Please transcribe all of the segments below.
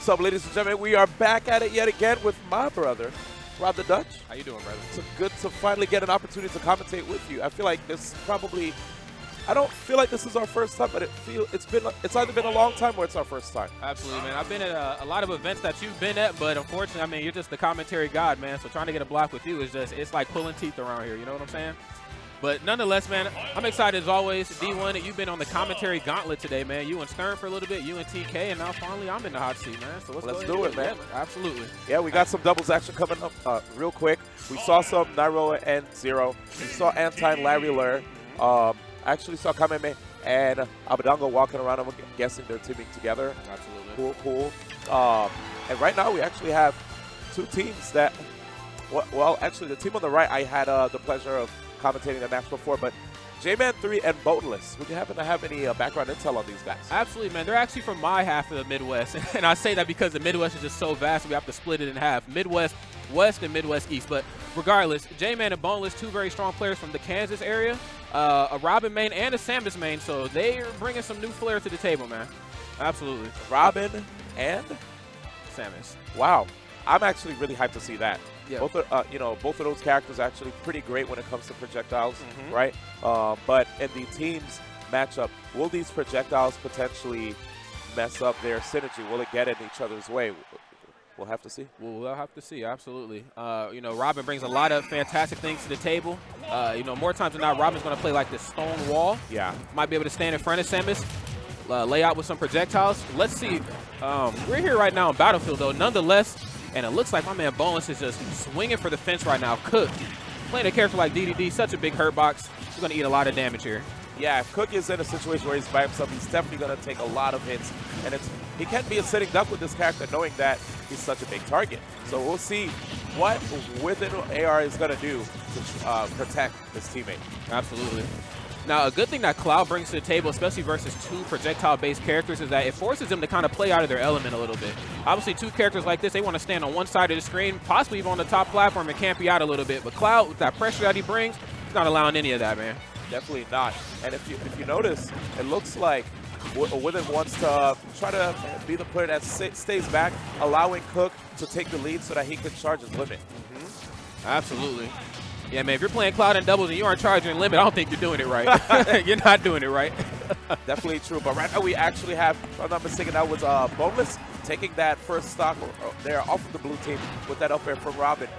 up, ladies and gentlemen? We are back at it yet again with my brother, Rob the Dutch. How you doing, brother? It's good to finally get an opportunity to commentate with you. I feel like this probably, I don't feel like this is our first time, but it's either been a long time or it's our first time. Absolutely, man. I've been at a lot of events that you've been at, but unfortunately, I mean, you're just the commentary god, man. So trying to get a block with you is just, it's like pulling teeth around here. You know what I'm saying? But nonetheless, man, I'm excited as always. D1, you've been on the commentary gauntlet today, man. You and Stern for a little bit, you and TK, and now finally I'm in the hot seat, man. So let's do it, man. Absolutely. Yeah, we got some doubles action coming up real quick. We saw some Nairo and Zero. We saw Anti and Larry Lur. Actually saw Kameme and Abadongo walking around. I'm guessing they're teaming together. Absolutely. Cool. And right now we actually have two teams that, well, actually the team on the right, I had the pleasure of commentating the match before, but Jman3 and Boneless. Would you happen to have any background intel on these guys? Absolutely, man. They're actually from my half of the Midwest, and I say that because the Midwest is just so vast, we have to split it in half. Midwest West and Midwest East. But regardless, Jman and Boneless, two very strong players from the Kansas area, a Robin main and a Samus main, so they are bringing some new flair to the table, man. Absolutely. Robin and Samus. Wow. I'm actually really hyped to see that. Yeah. Both of those characters are actually pretty great when it comes to projectiles, right? But in the teams matchup, will these projectiles potentially mess up their synergy? Will it get in each other's way? We'll have to see. We'll have to see, absolutely. Robin brings a lot of fantastic things to the table. More times than not, Robin's going to play like this stone wall. Yeah. Might be able to stand in front of Samus, lay out with some projectiles. Let's see. We're here right now on Battlefield, though. Nonetheless, and it looks like my man Boneless is just swinging for the fence right now. Cook, playing a character like DDD, such a big hurt box. He's going to eat a lot of damage here. Yeah, if Cook is in a situation where he's by himself, he's definitely going to take a lot of hits. And he can't be a sitting duck with this character knowing that he's such a big target. So we'll see what WithinAR is going to do to protect his teammate. Absolutely. Now, a good thing that Cloud brings to the table, especially versus two projectile-based characters, is that it forces them to kind of play out of their element a little bit. Obviously, two characters like this, they want to stand on one side of the screen, possibly even on the top platform and camp you out a little bit. But Cloud, with that pressure that he brings, he's not allowing any of that, man. Definitely not. And if you notice, it looks like Within wants to try to be the player that stays back, allowing Cook to take the lead so that he can charge his limit. Absolutely. Yeah, man, if you're playing Cloud and doubles and you aren't charging limit, I don't think you're doing it right. You're not doing it right. Definitely true. But right now we actually have, if I'm not mistaken, that was Boneless taking that first stock there off of the blue team with that up air from Robin.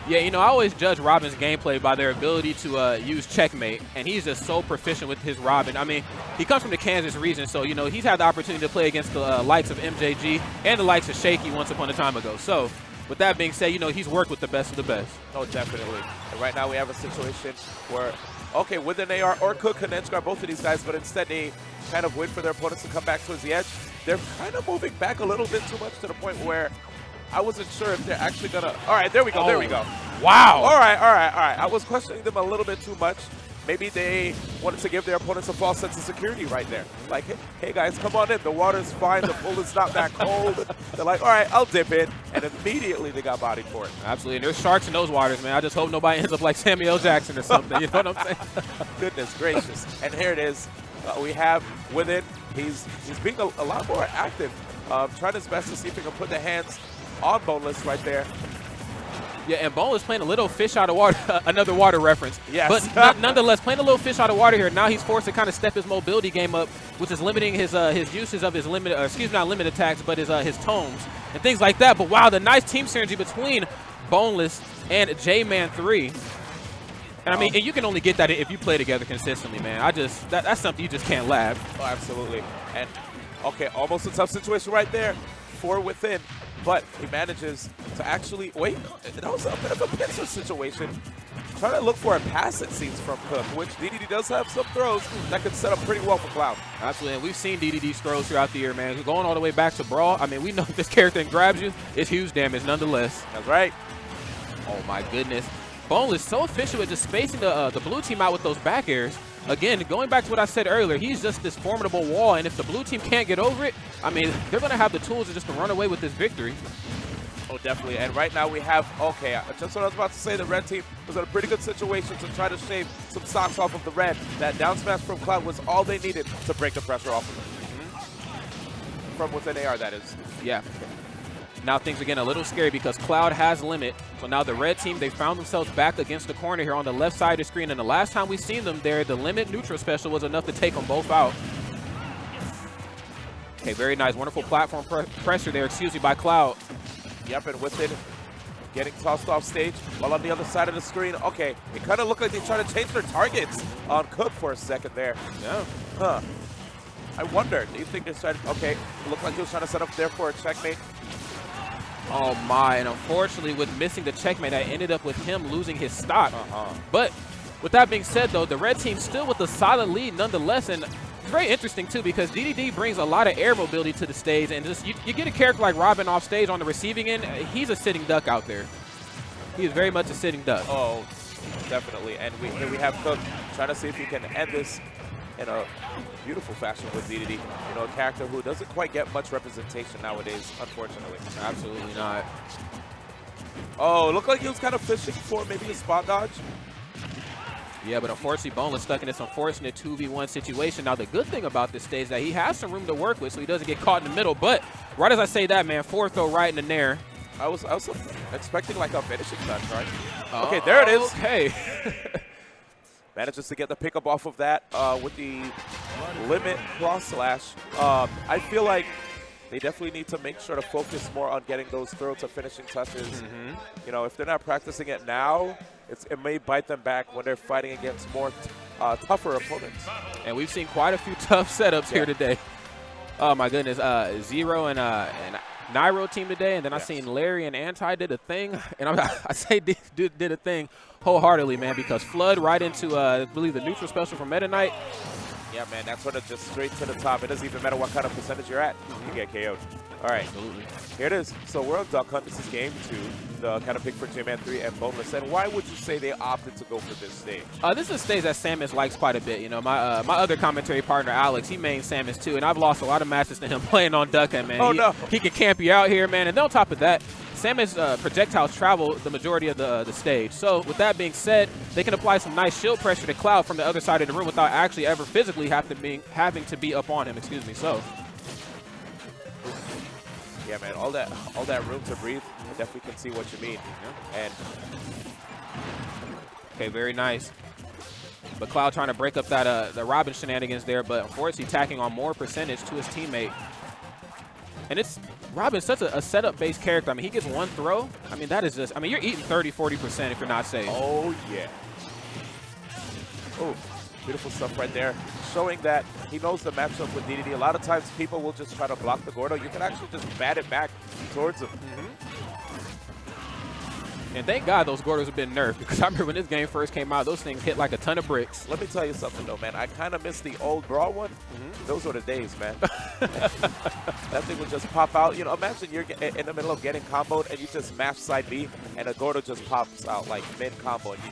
Yeah, I always judge Robin's gameplay by their ability to use checkmate, and he's just so proficient with his Robin. I mean, he comes from the Kansas region, so, he's had the opportunity to play against the likes of MJG and the likes of Shaky once upon a time ago. So, with that being said, he's worked with the best of the best. Oh, definitely. And right now we have a situation where, okay, WithinAR or Cook can edge guard both of these guys, but instead they kind of wait for their opponents to come back towards the edge. They're kind of moving back a little bit too much to the point where I wasn't sure if they're actually going to. All right, there we go. There we go. Wow. All right. I was questioning them a little bit too much. Maybe they wanted to give their opponents a false sense of security right there. Like, hey guys, come on in. The water's fine. The pool is not that cold. They're like, all right, I'll dip in. And immediately they got bodied for it. Absolutely. And there's sharks in those waters, man. I just hope nobody ends up like Samuel L. Jackson or something. You know what I'm saying? Goodness gracious. And here it is. We have Within. He's being a lot more active, trying his best to see if he can put the hands on Boneless right there. Yeah, and Boneless playing a little fish out of water, another water reference. Yes. But nonetheless, playing a little fish out of water here. Now he's forced to kind of step his mobility game up, which is limiting his uses of his limit, not limit attacks, but his tomes and things like that. But wow, the nice team synergy between Boneless and Jman3. And I mean, and you can only get that if you play together consistently, man. That's something you just can't lab. Oh, absolutely. And okay, almost a tough situation right there for Within. But he manages to actually, wait, that was a bit of a pincer situation. Trying to look for a pass, it seems, from Cook, which DDD does have some throws that could set up pretty well for Cloud. Absolutely, and we've seen DDD's throws throughout the year, man. Going all the way back to Brawl, I mean, we know if this character grabs you, it's huge damage nonetheless. That's right. Oh, my goodness. Boneless so efficient with just spacing the blue team out with those back airs. Again, going back to what I said earlier, he's just this formidable wall, and if the blue team can't get over it, I mean, they're going to have the tools to run away with this victory. Oh, definitely. And right now we have, okay, just what I was about to say, the red team was in a pretty good situation to try to shave some stocks off of the red. That down smash from Cloud was all they needed to break the pressure off of them. from WithinAR, that is. Yeah. Now things are getting a little scary because Cloud has limit. So now the red team, they found themselves back against the corner here on the left side of the screen. And the last time we seen them there, the limit neutral special was enough to take them both out. Okay, very nice. Wonderful platform pressure there, by Cloud. Yep, and Within getting tossed off stage while on the other side of the screen. Okay, it kind of looked like they tried to change their targets on Cook for a second there. Yeah. Huh. I wonder, do you think they started, okay, it looked like he was trying to set up there for a checkmate. Oh my, and unfortunately with missing the checkmate, that ended up with him losing his stock. But with that being said though, the red team still with a solid lead nonetheless, and it's very interesting too because DDD brings a lot of air mobility to the stage, and just you get a character like Robin off stage on the receiving end, he's a sitting duck out there. He is very much a sitting duck. Oh, definitely, and here we have Cook trying to see if he can end this in a beautiful fashion with DDD. You know, a character who doesn't quite get much representation nowadays, unfortunately. Absolutely not. Oh, it looked like he was kind of fishing for maybe a spot dodge. Yeah, but unfortunately, Boneless stuck in this unfortunate 2v1 situation. Now, the good thing about this stage is that he has some room to work with, so he doesn't get caught in the middle. But right as I say that, man, forward throw right in the nair. I was expecting like a finishing touch, right? Okay, there it is. Okay. Manages to get the pickup off of that with the limit cross slash. I feel like they definitely need to make sure to focus more on getting those throw to finishing touches. You know, if they're not practicing it now, it may bite them back when they're fighting against more tougher opponents. And we've seen quite a few tough setups here today. Oh my goodness, Zero and Nairo team today, and then I seen Larry and Anti did a thing, and I say did a thing wholeheartedly, man, because Flood right into I believe the neutral special from Meta Knight. Yeah, man, that's sort of just straight to the top. It doesn't even matter what kind of percentage you're at, you get KO'd. All right, absolutely. Here it is. So we're on Duck Hunt. This is game 2. The kind of pick for Jman3 and Boneless. And why would you say they opted to go for this stage? This is a stage that Samus likes quite a bit. You know, my other commentary partner, Alex, he mains Samus too, and I've lost a lot of matches to him playing on Duck Hunt, man. Oh, He can camp you out here, man. And then on top of that, Samus projectiles travel the majority of the stage. So with that being said, they can apply some nice shield pressure to Cloud from the other side of the room without actually ever physically having to be up on him. Excuse me. So. Yeah, man, all that room to breathe. I definitely can see what you mean. And okay, very nice. But Cloud trying to break up that the Robin shenanigans there, but unfortunately tacking on more percentage to his teammate. And Robin's such a setup-based character. I mean, he gets one throw. I mean, that is just, I mean, you're eating 30–40% if you're not safe. Oh, yeah. Oh, beautiful stuff right there. Showing that he knows the matchup with DDD. A lot of times people will just try to block the Gordo. You can actually just bat it back towards him. And thank God those Gordos have been nerfed, because I remember when this game first came out, those things hit like a ton of bricks. Let me tell you something though, man. I kind of miss the old Brawl one. Those were the days, man. That thing would just pop out. You know, imagine you're in the middle of getting comboed and you just mash side B and a Gordo just pops out like mid-combo and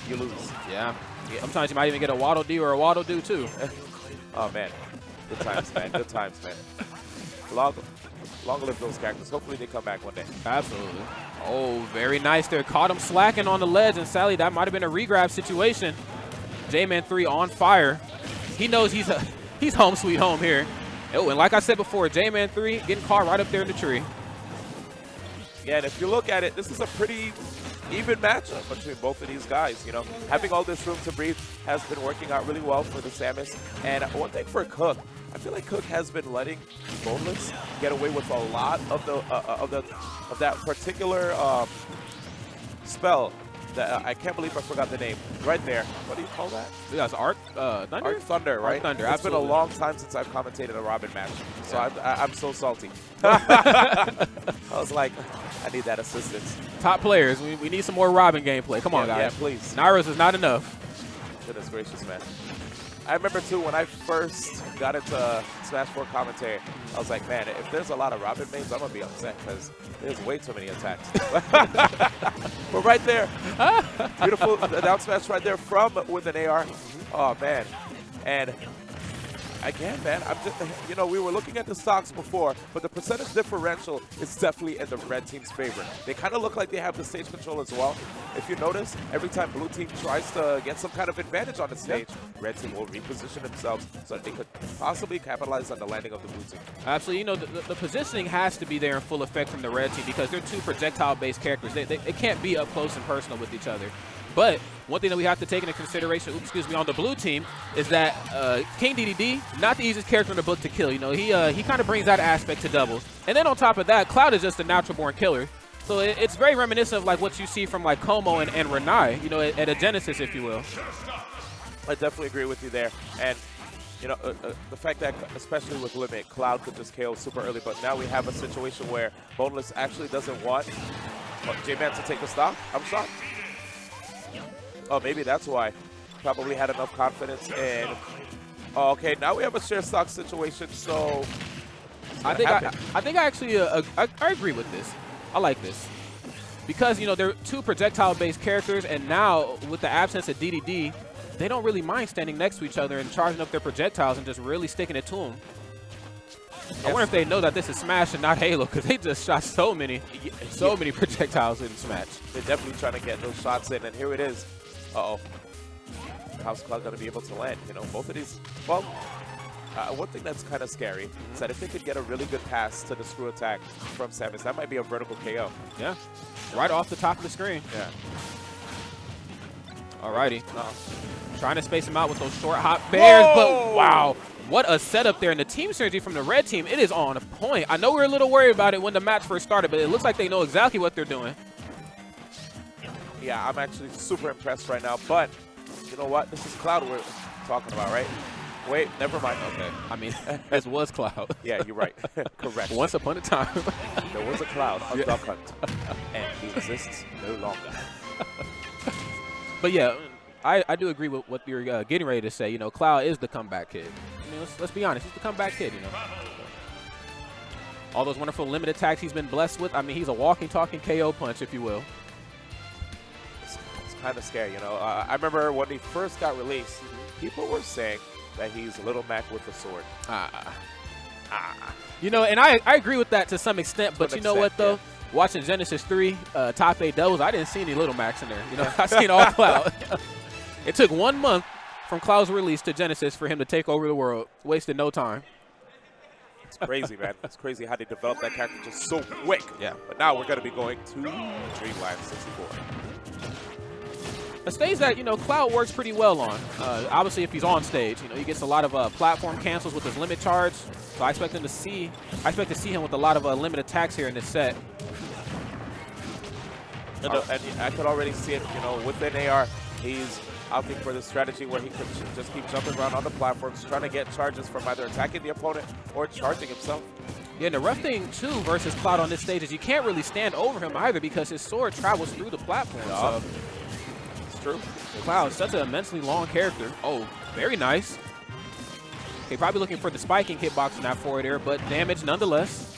you lose. Yeah. Sometimes you might even get a Waddle Dee or a Waddle Do too. Oh, man. Good times, man. Good times, man. Long live those characters. Hopefully they come back one day. Absolutely. Oh, very nice there. Caught him slacking on the ledge, and Sally, that might have been a regrab situation. Jman3 on fire. He knows he's home sweet home here. Oh, and like I said before, Jman3 getting caught right up there in the tree. Yeah, and if you look at it, this is a pretty even matchup between both of these guys. You know, having all this room to breathe has been working out really well for the Samus. And one thing for Cook, I feel like Cook has been letting Boneless get away with a lot of that particular spell. That I can't believe I forgot the name. Right there. What do you call that? That's Arc Thunder? Arc Thunder, right? Arc Thunder, It's absolutely. been a long time since I've commentated a Robin match, so I'm so salty. I was like, I need that assistance. Top players, we need some more Robin gameplay. Come on, guys. Yeah, please. Nairos is not enough. Goodness gracious, man. I remember, too, when I first got into Smash 4 commentary, I was like, man, if there's a lot of Robin mains, I'm going to be upset because there's way too many attacks. But right there, beautiful down smash right there from WithinAR. Oh, man. And Again, man, I'm just, you know, we were looking at the stocks before, but the percentage differential is definitely in the red team's favor. They kind of look like they have the stage control as well. If you notice, every time blue team tries to get some kind of advantage on the stage, red team will reposition themselves so that they could possibly capitalize on the landing of the blue team. Absolutely. You know, the positioning has to be there in full effect from the red team because they're two projectile-based characters. They can't be up close and personal with each other. But one thing that we have to take into consideration, on the blue team, is that King DDD, not the easiest character in the book to kill. You know, he kind of brings that aspect to doubles. And then on top of that, Cloud is just a natural-born killer. So it's very reminiscent of like what you see from like Como and Renai, you know, at a Genesis, if you will. I definitely agree with you there. And, you know, the fact that, especially with Limit, Cloud could just KO super early, but now we have a situation where Boneless actually doesn't want Jman to take a stock. I'm shocked. Oh, maybe that's why. Probably had enough confidence in. Oh, okay, now we have a share stock situation, so I think I actually I agree with this. I like this. Because, you know, they're two projectile-based characters, and now with the absence of DDD, they don't really mind standing next to each other and charging up their projectiles and just really sticking it to them. Yes. I wonder if they know that this is Smash and not Halo, because they just shot so many projectiles in Smash. They're definitely trying to get those shots in, and here it is. Uh-oh. How's Cloud going to be able to land? You know, both of these, well, one thing that's kind of scary is that if they could get a really good pass to the screw attack from Samus, that might be a vertical KO. Yeah, right off the top of the screen. Yeah. Alrighty. Trying to space him out with those short hop bears, but wow, what a setup there. And the team synergy from the red team, it is on point. I know we were a little worried about it when the match first started, but it looks like they know exactly what they're doing. Yeah, I'm actually super impressed right now, but you know what? This is Cloud we're talking about, right? Wait, never mind. Okay. I mean, this was Cloud. Yeah, you're right. Correct. Once upon a time. There was a Cloud, a Duck Hunt, and he exists no longer. But yeah, I do agree with what you're getting ready to say. You know, Cloud is the comeback kid. I mean, let's be honest. He's the comeback kid, you know. All those wonderful limit attacks he's been blessed with. I mean, he's a walking, talking KO punch, if you will. Kind of scary, you know. I remember when he first got released, people were saying that he's Little Mac with a sword. You know, and I agree with that to some extent, but you know what, though? Yeah. Watching Genesis 3 top 8 doubles, I didn't see any Little Macs in there. You know, I seen all Cloud. It took 1 month from Cloud's release to Genesis for him to take over the world. Wasted no time. It's crazy, man. It's crazy how they developed that character just so quick. Yeah. But now we're going to be going to Dreamland 64. A stage that, you know, Cloud works pretty well on. Obviously, if he's on stage, you know, he gets a lot of platform cancels with his limit charge. So I expect to see him with a lot of limit attacks here in this set. And I could already see it, you know, WithinAR, he's opting for the strategy where he could just keep jumping around on the platforms, trying to get charges from either attacking the opponent or charging himself. Yeah, and the rough thing, too, versus Cloud on this stage is you can't really stand over him either because his sword travels through the platform. So. True. Cloud, such an immensely long character. Oh, very nice. Okay, probably looking for the spiking hitbox in that forward air, but damage nonetheless.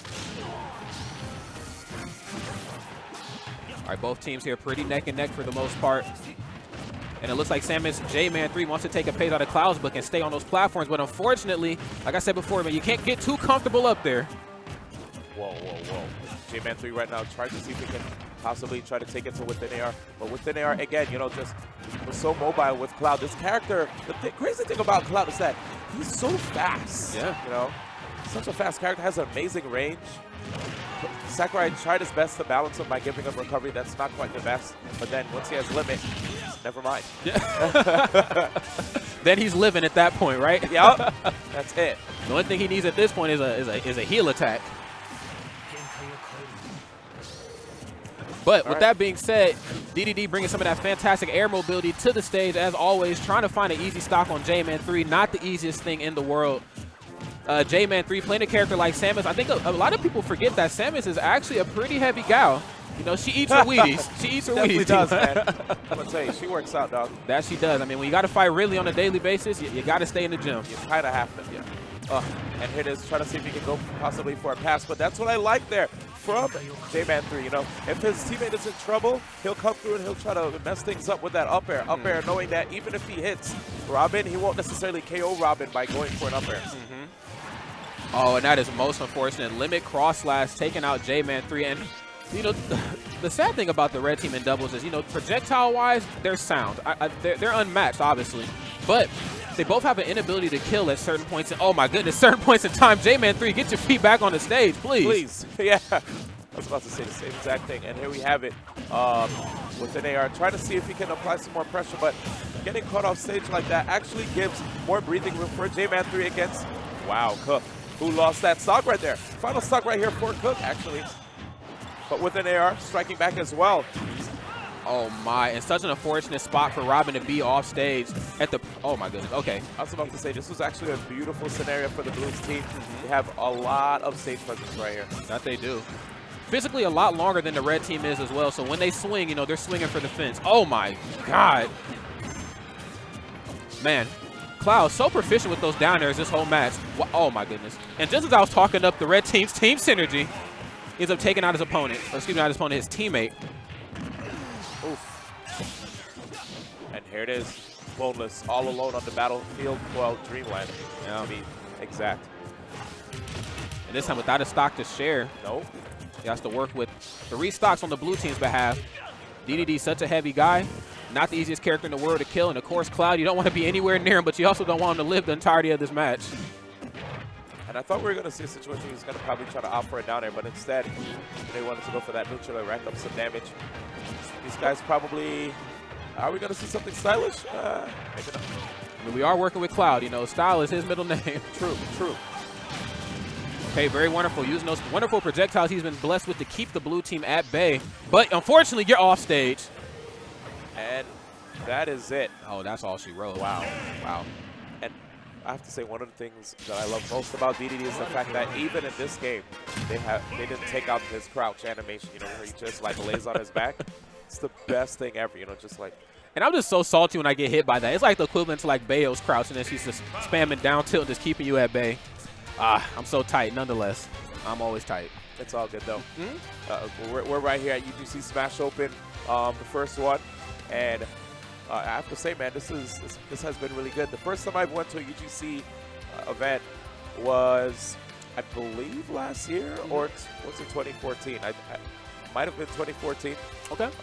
All right, both teams here pretty neck and neck for the most part. And it looks like Samus Jman3 wants to take a page out of Cloud's book and stay on those platforms, but unfortunately, like I said before, man, you can't get too comfortable up there. Whoa, whoa, whoa. Jman3 right now tries to see if he can possibly try to take it to WithinAR. But WithinAR, again, you know, just was so mobile with Cloud. This character, the crazy thing about Cloud is that he's so fast. Yeah. You know, such a fast character, has amazing range. Sakurai tried his best to balance him by giving him recovery. That's not quite the best. But then once he has limit, never mind. Yeah. Then he's living at that point, right? Yep. That's it. The only thing he needs at this point is a heal attack. But with that being said, DDD bringing some of that fantastic air mobility to the stage, as always, trying to find an easy stock on Jman3. Not the easiest thing in the world. Jman3 playing a character like Samus. I think a lot of people forget that Samus is actually a pretty heavy gal. You know, she eats her Wheaties. She eats her Wheaties. Does, man. I'm going to say, she works out, dog. That she does. I mean, when you got to fight really on a daily basis, you got to stay in the gym. You kind of have to. Yeah. And here it is, trying to see if he can go possibly for a pass. But that's what I like there from Jman3. You know, if his teammate is in trouble, he'll come through and he'll try to mess things up with that up air. Up air, knowing that even if he hits Robin, he won't necessarily KO Robin by going for an up air. Oh, and that is most unfortunate. Limit cross slash taking out Jman3. And, you know, the sad thing about the red team in doubles is, you know, projectile-wise, they're sound. They're unmatched, obviously. But they both have an inability to kill at certain points. Oh, my goodness, certain points in time. Jman3, get your feet back on the stage, please. Please. Yeah. I was about to say the same exact thing. And here we have it WithinAR. Trying to see if he can apply some more pressure. But getting caught off stage like that actually gives more breathing room for Jman3 against, wow, Cook, who lost that stock right there. Final stock right here for Cook, actually. But WithinAR striking back as well. Oh my, and such an unfortunate spot for Robin to be off stage at the, oh my goodness, okay. I was about to say, this was actually a beautiful scenario for the Blues team. They have a lot of stage presence right here. That they do. Physically a lot longer than the red team is as well, so when they swing, you know, they're swinging for the fence. Oh my God. Man, Cloud so proficient with those down airs this whole match. Oh my goodness. And just as I was talking up the red team's team synergy, ends up taking out his opponent, or excuse me, not his opponent, his teammate. Oof. And here it is, Boneless, all alone on the battlefield, well, Dreamland, to be exact. And this time without a stock to share. Nope. He has to work with 3 stocks on the blue team's behalf. DDD, such a heavy guy, not the easiest character in the world to kill. And of course, Cloud, you don't want to be anywhere near him, but you also don't want him to live the entirety of this match. And I thought we were going to see a situation he was going to probably try to opt for it down there, but instead, they wanted to go for that neutral and rack up some damage. These guys probably, are we going to see something stylish? Maybe not. I mean, we are working with Cloud. You know, style is his middle name. True, true. Okay, very wonderful. Using those wonderful projectiles he's been blessed with to keep the blue team at bay. But unfortunately, you're off stage. And that is it. Oh, that's all she wrote. Wow. Wow. And I have to say, one of the things that I love most about DDD is the fact that even in this game, they didn't take out his crouch animation, you know, where he just like lays on his back. It's the best thing ever, you know, just like. And I'm just so salty when I get hit by that. It's like the equivalent to like Bayo's crouch, and then she's just spamming down tilt and just keeping you at bay. I'm so tight nonetheless. I'm always tight. It's all good though. We're right here at UGC Smash Open, the first one, and I have to say, man, this has been really good. The first time I went to a UGC event was, I believe, last year, or was it 2014? I might have been 2014. Okay.